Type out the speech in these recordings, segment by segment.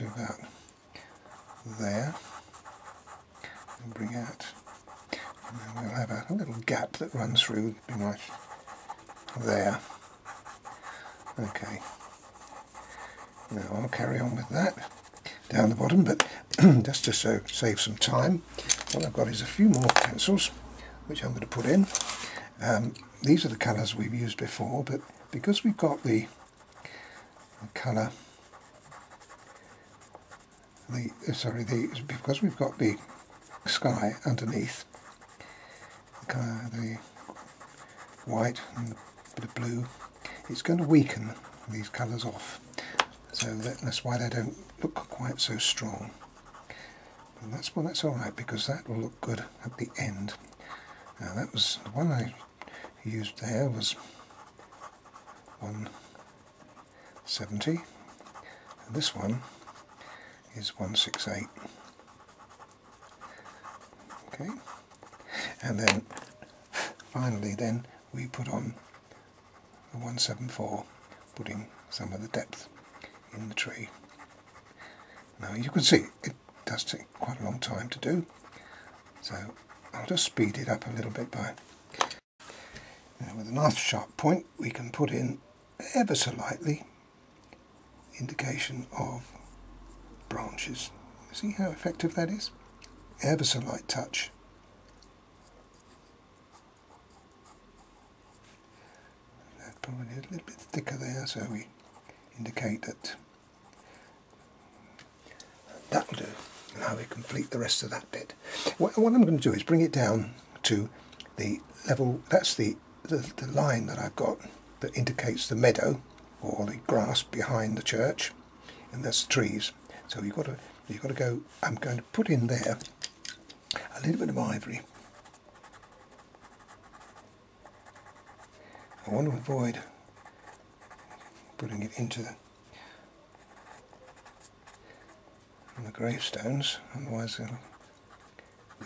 to about there, and bring out, and then we'll have a little gap that runs through, be nice, there. Okay, now I'll carry on with that down the bottom, but just to save some time, what I've got is a few more pencils which I'm going to put in. These are the colours we've used before, but because we've got the colour, because we've got the sky underneath, the white and a bit of blue, it's going to weaken these colours off, so that's why they don't look quite so strong. And that's alright, because that will look good at the end. Now that was the one I used there, was 170, and this one is 168. Okay, and then finally then we put on the 174, putting some of the depth in the tree. Now you can see it does take quite a long time to do, so I'll just speed it up a little bit by. Now with a knife sharp point we can put in ever so lightly indication of branches. See how effective that is? Ever so light touch. That's probably a little bit thicker there, so we indicate that that'll do. Now we complete the rest of that bit. What I'm going to do is bring it down to the level, that's the line that I've got that indicates the meadow or the grass behind the church, and that's the trees. So you've got to go, I'm going to put in there a little bit of ivory. I want to avoid putting it into the gravestones, otherwise they'll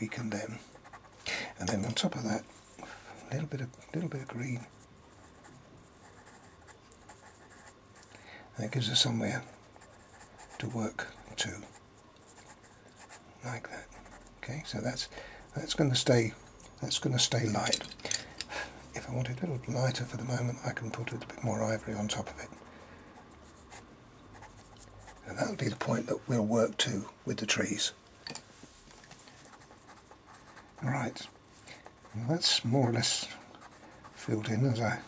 weaken them. And then on top of that, a little bit of green. That gives us somewhere to work to, like that. Okay, so that's going to stay light. If I want it a little lighter for the moment, I can put a bit more ivory on top of it. And that'll be the point that we'll work to with the trees. Right, well, that's more or less filled in as I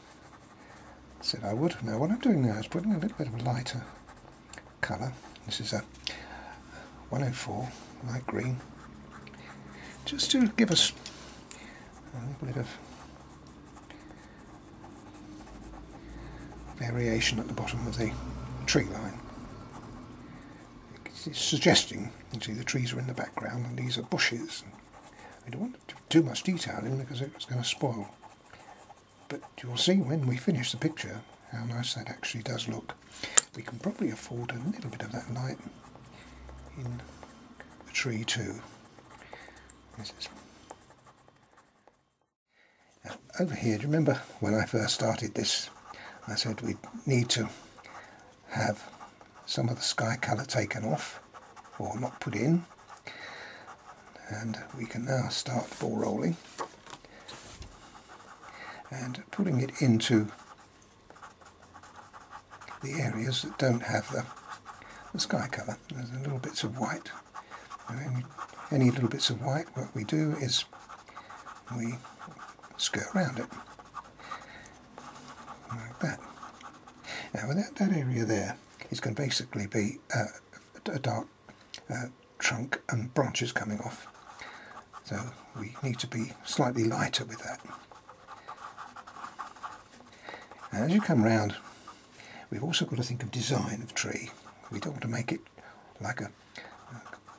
said I would. Now what I'm doing now is putting a little bit of a lighter colour. This is a 104 light green, just to give us a little bit of variation at the bottom of the tree line. It's suggesting, you see, the trees are in the background and these are bushes. We don't want to do too much detail in because it's going to spoil. But you'll see when we finish the picture how nice that actually does look. We can probably afford a little bit of that light in the tree too. This is. Now, over here, do you remember when I first started this, I said we'd need to have some of the sky colour taken off or not put in, and we can now start the ball rolling and putting it into the areas that don't have the sky colour. There's a little bits of white. Any little bits of white, what we do is we skirt around it like that. Now that area there is going to basically be a dark trunk and branches coming off, so we need to be slightly lighter with that. And as you come round, we've also got to think of design of tree. We don't want to make it like a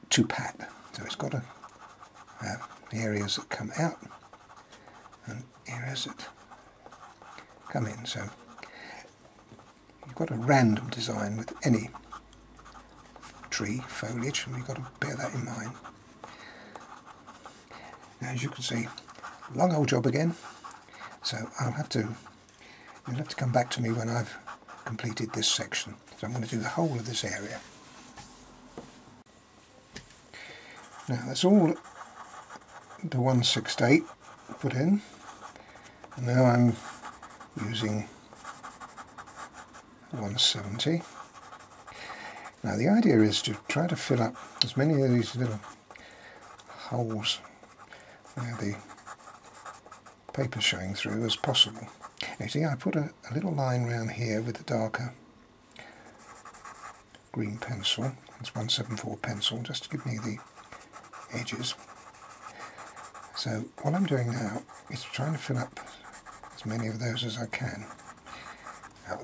too pat, so it's got to have areas that come out and areas that come in. So you've got a random design with any tree foliage, and we've got to bear that in mind. Now, as you can see, long old job again, so you'll have to come back to me when I've completed this section. So I'm going to do the whole of this area. Now that's all the 1/6 put in, and now I'm using 170. Now the idea is to try to fill up as many of these little holes where the paper's showing through as possible. You see, I put a little line around here with the darker green pencil. It's 174 pencil, just to give me the edges. So what I'm doing now is trying to fill up as many of those as I can. Now,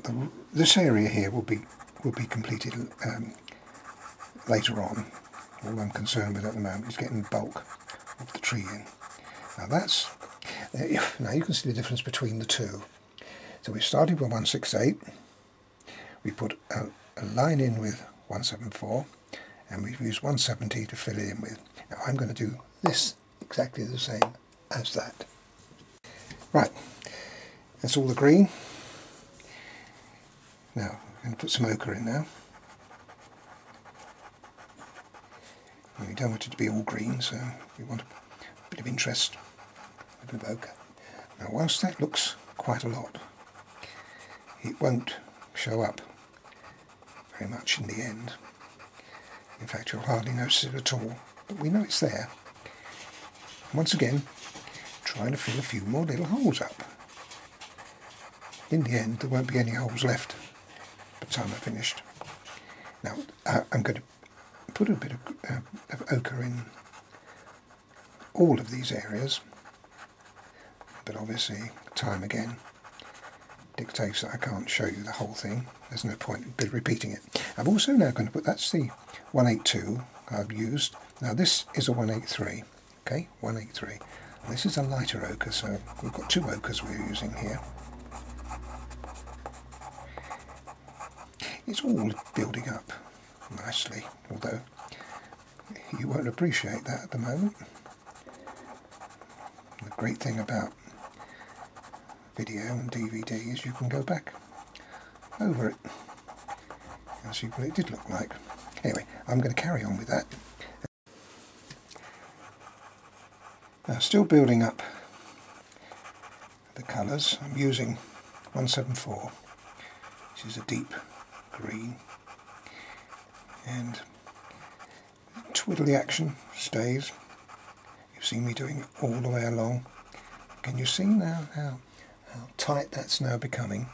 this area here will be completed later on. All I'm concerned with at the moment is getting the bulk of the tree in. Now now you can see the difference between the two. So we started with 1/6, we put a line in with 174, and we've used 170 to fill it in with. Now I'm going to do this exactly the same as that. Right, that's all the green. Now I'm going to put some ochre in now. And we don't want it to be all green, so we want a bit of interest, a bit of ochre. Now whilst that looks quite a lot, it won't show up very much in the end. In fact, you'll hardly notice it at all, but we know it's there. Once again, trying to fill a few more little holes up. In the end, there won't be any holes left by the time I've finished. Now, I'm going to put a bit of ochre in all of these areas, but obviously, time again dictates that I can't show you the whole thing. There's no point in repeating it. I'm also now going to put, that's the 182 I've used. Now this is a 183, okay, 183. And this is a lighter ochre, so we've got two ochres we're using here. It's all building up nicely, although you won't appreciate that at the moment. The great thing about video and DVD is you can go back over it and see what it did look like. Anyway, I'm going to carry on with that. Now, still building up the colours, I'm using 174, which is a deep green, and twiddly action stays. You've seen me doing it all the way along. Can you see now how tight that's now becoming?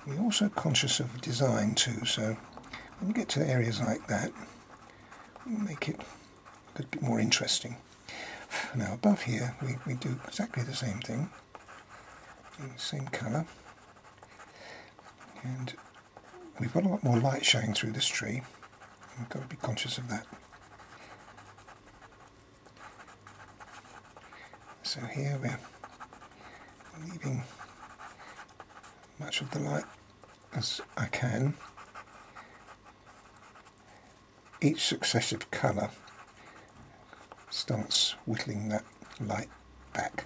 We're also conscious of design too, so when we get to areas like that, we'll make it a bit more interesting. Now above here we do exactly the same thing, the same colour, and we've got a lot more light showing through this tree. We've got to be conscious of that. So here we're leaving much of the light as I can. Each successive colour starts whittling that light back.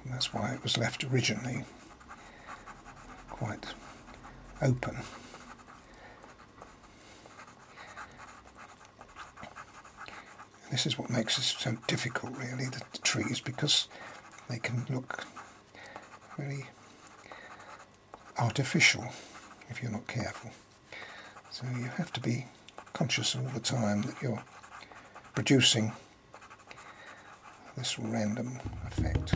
And that's why it was left originally quite open. This is what makes it so difficult, really, the trees, because they can look very artificial if you're not careful. So you have to be conscious all the time that you're producing this random effect.